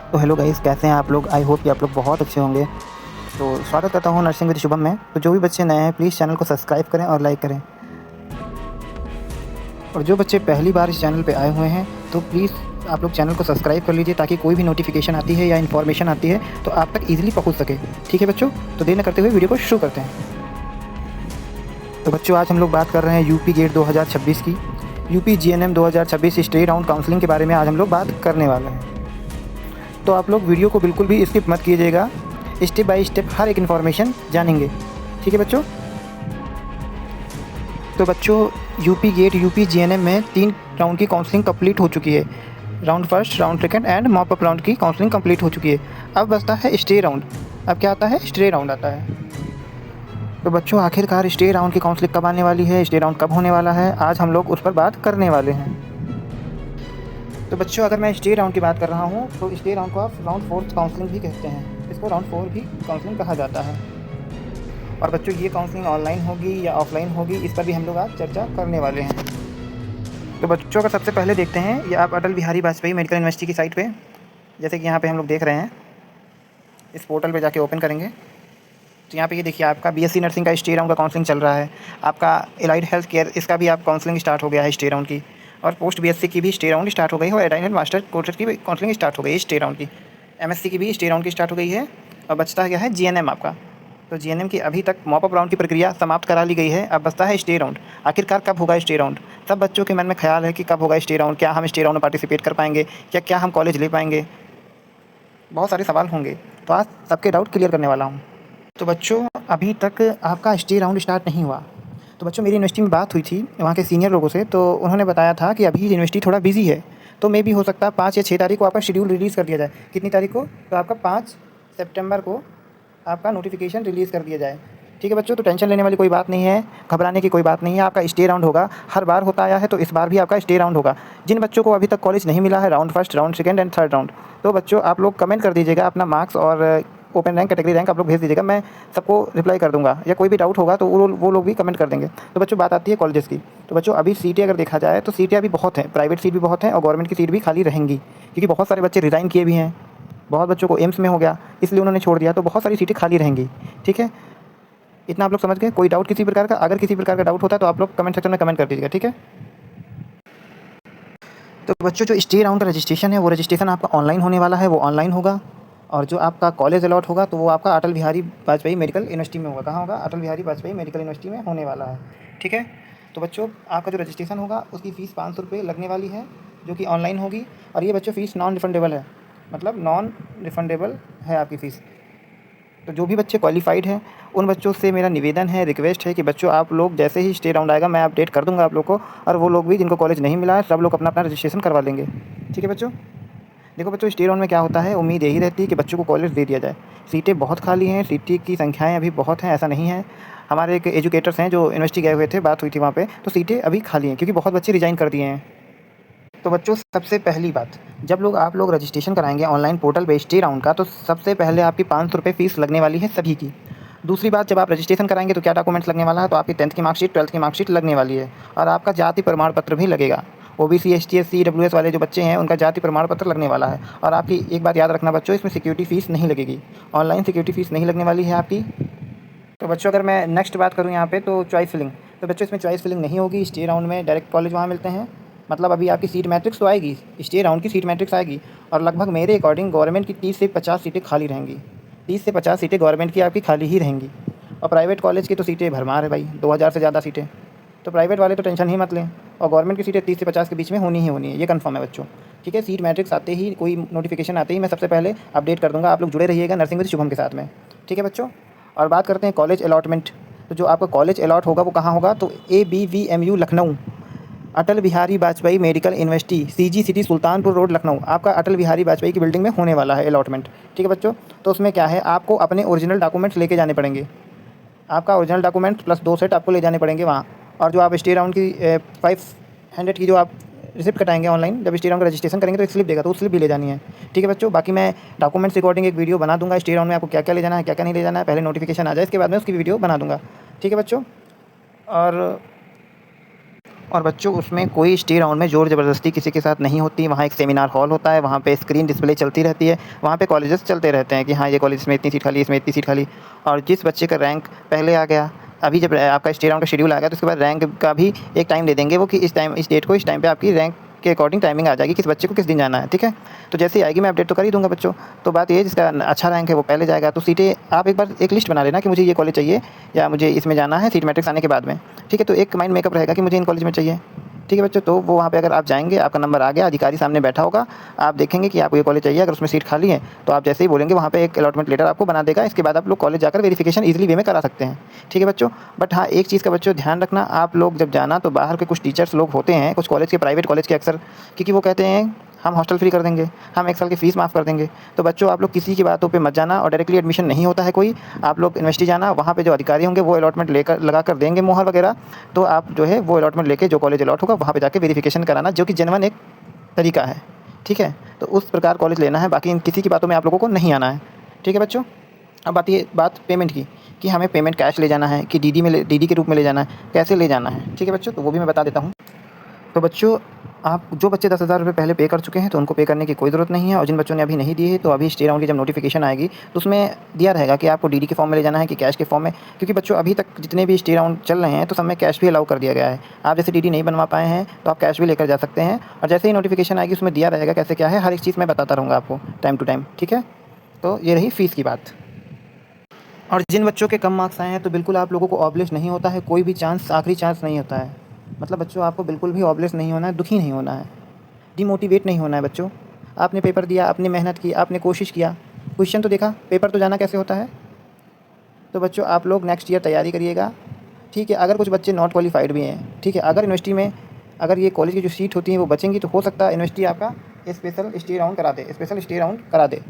तो hello guys, कैसे हैं आप लोग? आई होप कि आप लोग बहुत अच्छे होंगे। तो स्वागत करता हूँ नर्सिंग विद शुभम में। तो जो भी बच्चे नए हैं प्लीज़ चैनल को सब्सक्राइब करें और लाइक करें। और जो बच्चे पहली बार इस चैनल पे आए हुए हैं तो प्लीज़ आप लोग चैनल को सब्सक्राइब कर लीजिए, ताकि कोई भी नोटिफिकेशन आती है या इन्फॉर्मेशन आती है तो आप तक ईजिली पहुँच सके। ठीक है बच्चों, तो देर न करते हुए वीडियो को शुरू करते हैं। तो बच्चों, आज हम लोग बात कर रहे हैं यूपी गेट 2026 की। UP GNM 2026 stay round counselling के बारे में आज हम लोग बात करने वाले हैं। तो आप लोग वीडियो को बिल्कुल भी स्किप मत कीजिएगा, स्टेप बाय स्टेप हर एक इन्फॉर्मेशन जानेंगे। ठीक है बच्चों। तो बच्चों, यूपी गेट यूपी जीएनएम में 3 राउंड की काउंसलिंग कंप्लीट हो चुकी है। Round first, round second and mop up round की काउंसलिंग कंप्लीट हो चुकी है। अब बचता है स्टे राउंड। अब क्या आता है? स्टे राउंड आता है। तो बच्चों, आखिरकार स्टे राउंड की काउंसलिंग कब आने वाली है, स्टे राउंड कब होने वाला है, आज हम लोग उस पर बात करने वाले हैं। तो बच्चों, अगर मैं स्टे राउंड की बात कर रहा हूँ तो स्टे राउंड को आप राउंड 4 काउंसलिंग भी कहते हैं। इसको राउंड 4 भी काउंसलिंग कहा जाता है। और बच्चों, ये काउंसलिंग ऑनलाइन होगी या ऑफलाइन होगी, इस पर भी हम लोग आज चर्चा करने वाले हैं। तो बच्चों, अगर सबसे पहले देखते हैं ये आप अटल बिहारी वाजपेयी मेडिकल यूनिवर्सिटी की साइट पे, जैसे कि यहाँ पे हम लोग देख रहे हैं, इस पोर्टल पे जाके ओपन करेंगे तो यहाँ पे ये देखिए आपका बीएससी नर्सिंग का स्टे राउंड का काउंसलिंग चल रहा है। आपका एलाइड हेल्थ केयर, इसका भी आप काउंसलिंग स्टार्ट हो गया है स्टे राउंड की। और पोस्ट बीएससी की भी स्टे राउंड स्टार्ट हो गई है, और एडाइन मास्टर कोर्सेज की भी काउंसलिंग स्टार्ट हो गई है स्टे राउंड की। एमएससी की भी स्टे राउंड की स्टार्ट हो गई है। और बचता क्या है? जीएनएम आपका। तो जीएनएम की अभी तक मॉप अप राउंड की प्रक्रिया समाप्त करा ली गई है। अब बचता है स्टे राउंड। आखिरकार कब होगा स्टे राउंड? सब बच्चों के मन में ख्याल है कि कब होगा स्टे राउंड, क्या हम स्टे राउंड में पार्टिसिपेट कर पाएंगे, या क्या हम कॉलेज ले पाएंगे। बहुत सारे सवाल होंगे, तो आज सबके डाउट क्लियर करने वाला हूँ। तो बच्चों, अभी तक आपका स्टे राउंड स्टार्ट नहीं हुआ। तो बच्चों, मेरी यूनिवर्सिटी में बात हुई थी वहाँ के सीनियर लोगों से, तो उन्होंने बताया था कि अभी यूनिवर्सिटी थोड़ा बिजी है, तो मे भी हो सकता है 5 या 6 तारीख को आपका शेड्यूल रिलीज़ कर दिया जाए। कितनी तारीख को? तो आपका 5 सितंबर को आपका नोटिफिकेशन रिलीज़ कर दिया जाए। ठीक है बच्चों, तो टेंशन लेने वाली कोई बात नहीं है, घबराने की कोई बात नहीं है। आपका स्टे राउंड होगा, हर बार होता आया है, तो इस बार भी आपका स्टे राउंड होगा। जिन बच्चों को अभी तक कॉलेज नहीं मिला है, round first, round second and third round, तो बच्चों आप लोग कमेंट कर दीजिएगा अपना मार्क्स और ओपन रैंक, कैटेगरी रैंक आप लोग भेज दीजिएगा। मैं सबको रिप्लाई कर दूंगा, या कोई भी डाउट होगा तो वो लोग भी कमेंट कर देंगे। तो बच्चों, बात आती है कॉलेजेस की। तो बच्चों, अभी सीटें अगर देखा जाए तो सीटें अभी बहुत हैं, प्राइवेट सीट भी बहुत हैं और गवर्नमेंट की सीट भी खाली रहेंगी, क्योंकि बहुत सारे बच्चे रिज़ाइन किए भी हैं। बहुत बच्चों को एम्स में हो गया, इसलिए उन्होंने छोड़ दिया, तो बहुत सारी सीटें खाली रहेंगी। ठीक है, इतना आप लोग समझ गए। कोई डाउट किसी प्रकार का, अगर किसी प्रकार का डाउट होता है तो आप लोग कमेंट सेक्शन में कमेंट कर दीजिएगा। ठीक है। तो बच्चों, जो स्टे राउंड का रजिस्ट्रेशन है वो रजिस्ट्रेशन आपका ऑनलाइन होने वाला है, वो ऑनलाइन होगा। और जो आपका कॉलेज अलॉट होगा तो वो आपका अटल बिहारी वाजपेयी मेडिकल यूनिवर्सिटी में होगा। कहाँ होगा? अटल बिहारी वाजपेयी मेडिकल यूनिवर्सिटी में होने वाला है। ठीक है। तो बच्चों, आपका जो रजिस्ट्रेशन होगा उसकी फ़ीस 500 रुपये लगने वाली है, जो कि ऑनलाइन होगी। और ये बच्चों फ़ीस नॉन रिफंडेबल है, मतलब नॉन रिफंडेबल है आपकी फ़ीस। तो जो भी बच्चे क्वालिफाइड हैं उन बच्चों से मेरा निवेदन है, रिक्वेस्ट है कि बच्चों आप लोग जैसे ही स्टे राउंड आएगा मैं अपडेट कर दूंगा आप लोग को। और वो लोग भी जिनको कॉलेज नहीं मिला है, सब लोग अपना अपना रजिस्ट्रेशन करवा लेंगे। ठीक है बच्चों। देखो बच्चों, स्टे राउंड में क्या होता है, उम्मीद यही रहती है कि बच्चों को कॉलेज दे दिया जाए। सीटें बहुत खाली हैं, सीटें की संख्याएँ अभी बहुत हैं, ऐसा नहीं है। हमारे एक एजुकेटर्स हैं जो यूनिवर्सिटी गए हुए थे, बात हुई थी वहाँ पे, तो सीटें अभी खाली हैं क्योंकि बहुत बच्चे रिज़ाइन कर दिए हैं। तो बच्चों, सबसे पहली बात, जब आप लोग रजिस्ट्रेशन कराएंगे ऑनलाइन पोर्टल पे स्टे राउंड का, तो सबसे पहले आपकी 500 रुपये फ़ीस लगने वाली है सभी की। दूसरी बात, जब आप रजिस्ट्रेशन कराएंगे तो क्या डॉक्यूमेंट्स लगने वाला है? तो आपकी 10th की मार्कशीट, 12th की मार्कशीट लगने वाली है। और आपका जाति प्रमाण पत्र भी लगेगा। ओबीसी, एसटी, एससी, ईडब्ल्यूएस वाले जो बच्चे हैं उनका जाति प्रमाण पत्र लगने वाला है। और आपकी एक बात याद रखना बच्चों, इसमें सिक्योरिटी फ़ीस नहीं लगेगी, ऑनलाइन सिक्योरिटी फ़ीस नहीं लगने वाली है आपकी। तो बच्चों, अगर मैं नेक्स्ट बात करूँ यहाँ पे, तो चॉइस फिलिंग। तो बच्चों, इसमें चॉइस फिलिंग नहीं होगी। स्टे राउंड में डायरेक्ट कॉलेज वहाँ मिलते हैं। मतलब अभी आपकी सीट मैट्रिक्स तो आएगी, स्टे राउंड की सीट मैट्रिक्स आएगी। और लगभग मेरे अकॉर्डिंग गवर्नमेंट की 30 से 50 सीटें खाली रहेंगी। 30 से 50 सीटें गवर्नमेंट की आपकी खाली ही रहेंगी। और प्राइवेट कॉलेज की तो सीटें भरमार है भाई, 2000 से ज़्यादा सीटें। तो प्राइवेट वाले तो टेंशन ही मत लें। और गवर्नमेंट की सीटें 30 से 50 के बीच में होनी ही होनी है, ये कंफर्म है बच्चों। ठीक है। सीट मैट्रिक्स आते ही, कोई नोटिफिकेशन आते ही मैं सबसे पहले अपडेट कर दूँगा। आप लोग जुड़े रहिएगा नर्सिंग विद शुभम के साथ में। ठीक है बच्चों। और बात करते हैं कॉलेज अलॉटमेंट। तो जो आपका कॉलेज अलॉट होगा वो कहाँ होगा? तो ABVMU Lucknow, Atal Bihari Vajpayee medical university, CG city, Sultanpur road, Lucknow, आपका अटल बिहारी वाजपेयी की बिल्डिंग में होने वाला है अलॉटमेंट। ठीक है बच्चों। तो उसमें क्या है, आपको अपने ओरिजिनल डॉक्यूमेंट्स लेके जाने पड़ेंगे। आपका ओरिजिनल डॉक्यूमेंट प्लस 2 सेट आपको ले जाने पड़ेंगे वहाँ। और जो आप स्टे राउंड की 500 की जो आप रिसिप्ट कटाएंगे ऑनलाइन, जब स्टे राउंड का रजिस्ट्रेशन करेंगे तो एक स्लिप देगा, तो उस स्लिप भी ले जानी है। ठीक है बच्चों। बाकी मैं डॉक्यूमेंट्स रिकॉर्डिंग एक वीडियो बना दूंगा, स्टे राउंड में आपको क्या क्या ले जाना है, क्या क्या नहीं ले जाना है, पहले नोटिफिकेशन आ जाए इसके बाद में उसकी वीडियो बना दूंगा। ठीक है बच्चों। और और बच्चों उसमें कोई स्टे राउंड में ज़ोर ज़बरदस्ती किसी के साथ नहीं होती। वहाँ एक सेमिनार हॉल होता है, वहाँ पे स्क्रीन डिस्प्ले चलती रहती है, वहाँ पे कॉलेजेस चलते रहते हैं कि हाँ ये कॉलेज में इतनी सीट खाली, इसमें इतनी सीट खाली। और जिस बच्चे का रैंक पहले आ गया, अभी जब आपका स्टे राउंड का शेड्यूल आ गया तो उसके बाद रैंक का भी एक टाइम दे देंगे वो कि इस टाइम, इस डेट को, इस टाइम पे आपकी रैंक के अकॉर्डिंग टाइमिंग आ जाएगी किस बच्चे को किस दिन जाना है, ठीक है। तो जैसे ही आएगी मैं अपडेट तो कर ही दूँगा बच्चों। तो बात ये है जिसका अच्छा रैंक है वो पहले जाएगा। तो सीटें आप एक बार एक लिस्ट बना लेना कि मुझे ये कॉलेज चाहिए या मुझे इसमें जाना है सीट मैट्रिक्स आने के बाद में, ठीक है। तो एक माइंड मेकअप रहेगा कि मुझे इन कॉलेज में चाहिए, ठीक है बच्चों। तो वो वहाँ पे अगर आप जाएंगे, आपका नंबर आ गया, अधिकारी सामने बैठा होगा, आप देखेंगे कि आपको ये कॉलेज चाहिए, अगर उसमें सीट खाली है तो आप जैसे ही बोलेंगे वहाँ पे एक अलॉटमेंट लेटर आपको बना देगा। इसके बाद आप लोग कॉलेज जाकर वेरिफिकेशन ईजिली वे में करा सकते हैं, ठीक है बच्चों। बट हाँ एक चीज़ का बच्चों ध्यान रखना, आप लोग जब जाना तो बाहर के कुछ टीचर्स लोग होते हैं, कुछ कॉलेज के, प्राइवेट कॉलेज के अक्सर, क्योंकि वो कहते हैं हम हॉस्टल फ्री कर देंगे, हम 1 साल की फ़ीस माफ़ कर देंगे। तो बच्चों आप लोग किसी की बातों पे मत जाना और डायरेक्टली एडमिशन नहीं होता है कोई। आप लोग यूनिवर्सिटी जाना, वहाँ पे जो अधिकारी होंगे वो अलॉटमेंट लेकर लगा कर देंगे मोहर वगैरह। तो आप जो है वो अलॉटमेंट लेके जो कॉलेज अलॉट होगा वहाँ पे जाके वेरिफिकेशन कराना, जो कि जेन्युइन एक तरीका है, ठीक है। तो उस प्रकार कॉलेज लेना है, बाकी किसी की बातों में आप लोगों को नहीं आना है, ठीक है बच्चों। अब आती है बात पेमेंट की कि हमें पेमेंट कैश ले जाना है कि डीडी के रूप में ले जाना है, कैसे ले जाना है, ठीक है बच्चों। तो वो भी मैं बता देता हूँ। तो बच्चों आप जो बच्चे 10,000 रुपये पहले पे कर चुके हैं तो उनको पे करने की कोई ज़रूरत नहीं है, और जिन बच्चों ने अभी नहीं दिए है तो अभी स्टे राउंड की जब नोटिफिकेशन आएगी तो उसमें दिया रहेगा कि आपको डीडी के फॉर्म में ले जाना है कि कैश के फॉर्म में। क्योंकि बच्चों अभी तक जितने भी स्टे राउंड चल रहे हैं तो सब में कैश भी अलाउ कर दिया गया है। आप जैसे डीडी नहीं बनवा पाए हैं तो आप कैश भी लेकर जा सकते हैं, और जैसे ही नोटिफिकेशन आएगी उसमें दिया रहेगा कैसे क्या है, हर एक चीज़ मैं बताता रहूँगा आपको टाइम टू टाइम, ठीक है। तो ये रही फ़ीस की बात। और जिन बच्चों के कम मार्क्स आए हैं तो बिल्कुल आप लोगों को ऑबलेस नहीं होता है, कोई भी चांस आखिरी चांस नहीं होता है। मतलब बच्चों आपको बिल्कुल भी ऑबलेस नहीं होना है, दुखी नहीं होना है, डिमोटिवेट नहीं होना है बच्चों। आपने पेपर दिया, आपने मेहनत की, आपने कोशिश किया, क्वेश्चन तो देखा, पेपर तो जाना कैसे होता है। तो बच्चों आप लोग नेक्स्ट ईयर तैयारी करिएगा, ठीक है। अगर कुछ बच्चे नॉट क्वालिफाइड भी हैं, ठीक है, अगर यूनिवर्सिटी में अगर ये कॉलेज की जो सीट होती हैं वो बचेंगी तो हो सकता है यूनिवर्सिटी आपका स्पेशल स्टे राउंड करा दे, स्पेशल स्टे राउंड करा दे,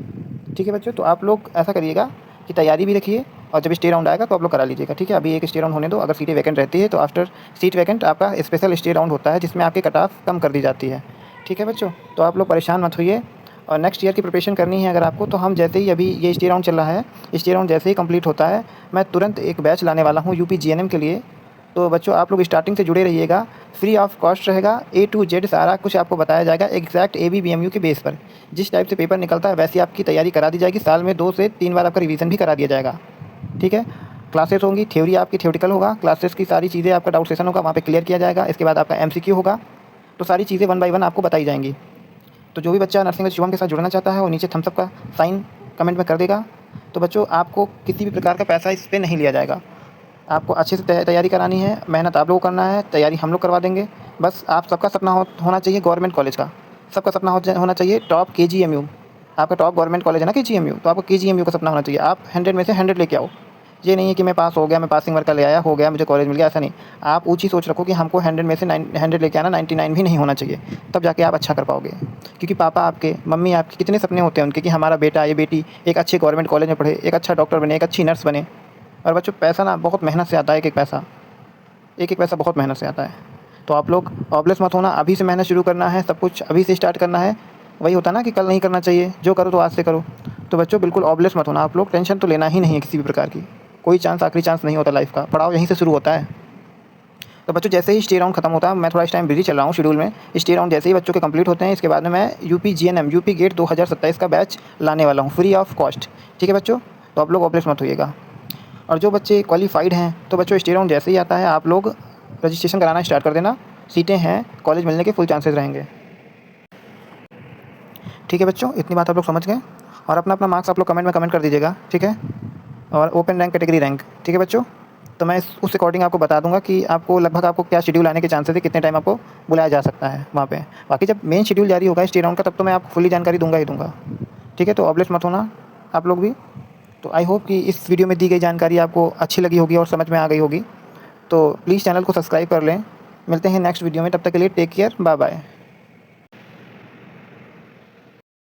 ठीक है बच्चों। तो आप लोग ऐसा करिएगा कि तैयारी भी रखिए, और जब स्टे राउंड आएगा तो आप लोग करा लीजिएगा, ठीक है। अभी एक स्टे राउंड होने दो, अगर सीटें वैकेंट रहती है तो आफ्टर सीट वैकेंट आपका स्पेशल स्टे राउंड होता है जिसमें आपके कट ऑफ कम कर दी जाती है, ठीक है बच्चों। तो आप लोग परेशान मत होइए, और नेक्स्ट ईयर की प्रिपरेशन करनी है अगर आपको तो हम जैसे ही, अभी ये स्टे राउंड चल रहा है, स्टे राउंड जैसे ही कंप्लीट होता है मैं तुरंत एक बैच लाने वाला हूँ यूपी जीएनएम के लिए। तो बच्चों आप लोग स्टार्टिंग से जुड़े रहिएगा, फ्री ऑफ कॉस्ट रहेगा, A to Z सारा कुछ आपको बताया जाएगा एग्जैक्ट ABBMU के बेस पर। जिस टाइप से पेपर निकलता है वैसी आपकी तैयारी करा दी जाएगी, साल में 2 से 3 बार आपका रिवीजन भी करा दिया जाएगा, ठीक है। क्लासेस होंगी, थ्योरी आपकी थ्योरेटिकल होगा, क्लासेस की सारी चीज़ें, आपका डाउट सेशन होगा वहाँ पे क्लियर किया जाएगा। इसके बाद आपका MCQ होगा, तो सारी चीज़ें 1 बाय 1 आपको बताई जाएंगी। तो जो भी बच्चा नर्सिंग शिवम के साथ जुड़ना चाहता है वो नीचे थम्स अप का साइन कमेंट में कर देगा। तो बच्चों आपको किसी भी प्रकार का पैसा इस पर नहीं लिया जाएगा, आपको अच्छे से तैयारी करानी है, मेहनत आप लोग को करना है, तैयारी हम लोग करवा देंगे। बस आप सबका सपना होना चाहिए गवर्नमेंट कॉलेज का, सबका सपना होना चाहिए टॉप KGMU। आपका टॉप गवर्नमेंट कॉलेज है ना KGMU, तो आपको KGMU का सपना होना चाहिए। आप 100 में से 100 लेके आओ। ये नहीं है कि मैं पास हो गया, मैं पासिंग वर्क का ले आया, हो गया, मुझे कॉलेज मिल गया, ऐसा नहीं। आप ऊँची सोच रखो कि हमको 100 में से 100 लेके आना, 99 भी नहीं होना चाहिए, तब जाके आप अच्छा कर पाओगे। क्योंकि पापा आपके, मम्मी आपके कितने सपने होते हैं उनके कि हमारा बेटा या बेटी एक अच्छे गवर्नमेंट कॉलेज में पढ़े, एक अच्छा डॉक्टर बने, एक अच्छी नर्स बने। और बच्चों पैसा ना बहुत मेहनत से आता है, एक एक पैसा बहुत मेहनत से आता है। तो आप लोग ऑबलेस मत होना, अभी से मेहनत शुरू करना है, सब कुछ अभी से स्टार्ट करना है। वही होता ना कि कल नहीं करना चाहिए, जो करो तो आज से करो। तो बच्चों बिल्कुल ऑबलेस मत होना, आप लोग टेंशन तो लेना ही नहीं है किसी भी प्रकार की, कोई चांस आखिरी चांस नहीं होता लाइफ का, पढ़ाओ यहीं से शुरू होता है। तो बच्चों जैसे ही स्टे राउंड खत्म होता है, मैं थोड़ा इस टाइम बिजी चल रहा हूँ शेड्यूल में, स्टे राउंड जैसे ही बच्चों के कंप्लीट होते हैं इसके बाद में मैं यूपी GNM यूपी गेट 2027 का बैच लाने वाला हूँ फ्री ऑफ कॉस्ट, ठीक है बच्चों। तो आप लोग ऑबलेस मत होइएगा। और जो बच्चे क्वालिफाइड हैं तो बच्चों स्टे राउंड जैसे ही आता है आप लोग रजिस्ट्रेशन कराना स्टार्ट कर देना, सीटें हैं, कॉलेज मिलने के फुल चांसेस रहेंगे, ठीक है बच्चों। इतनी बात आप लोग समझ गए, और अपना अपना मार्क्स आप लोग कमेंट में कमेंट कर दीजिएगा, ठीक है। और ओपन रैंक, कैटेगरी रैंक, ठीक है बच्चों। तो मैं उस अकॉर्डिंग आपको बता दूंगा कि आपको लगभग आपको क्या शेड्यूल आने के चांसेस है, कितने टाइम आपको बुलाया जा सकता है वहाँ पे। बाकी जब मेन शेड्यूल जारी होगा स्टे राउंड का तब तो मैं आपको फुली जानकारी दूंगा ही दूंगा, ठीक है। तो ऑबलेस मत होना आप लोग भी। तो आई होप कि इस वीडियो में दी गई जानकारी आपको अच्छी लगी होगी और समझ में आ गई होगी। तो प्लीज़ चैनल को सब्सक्राइब कर लें। मिलते हैं नेक्स्ट वीडियो में, तब तक के लिए टेक केयर, बाय बाय।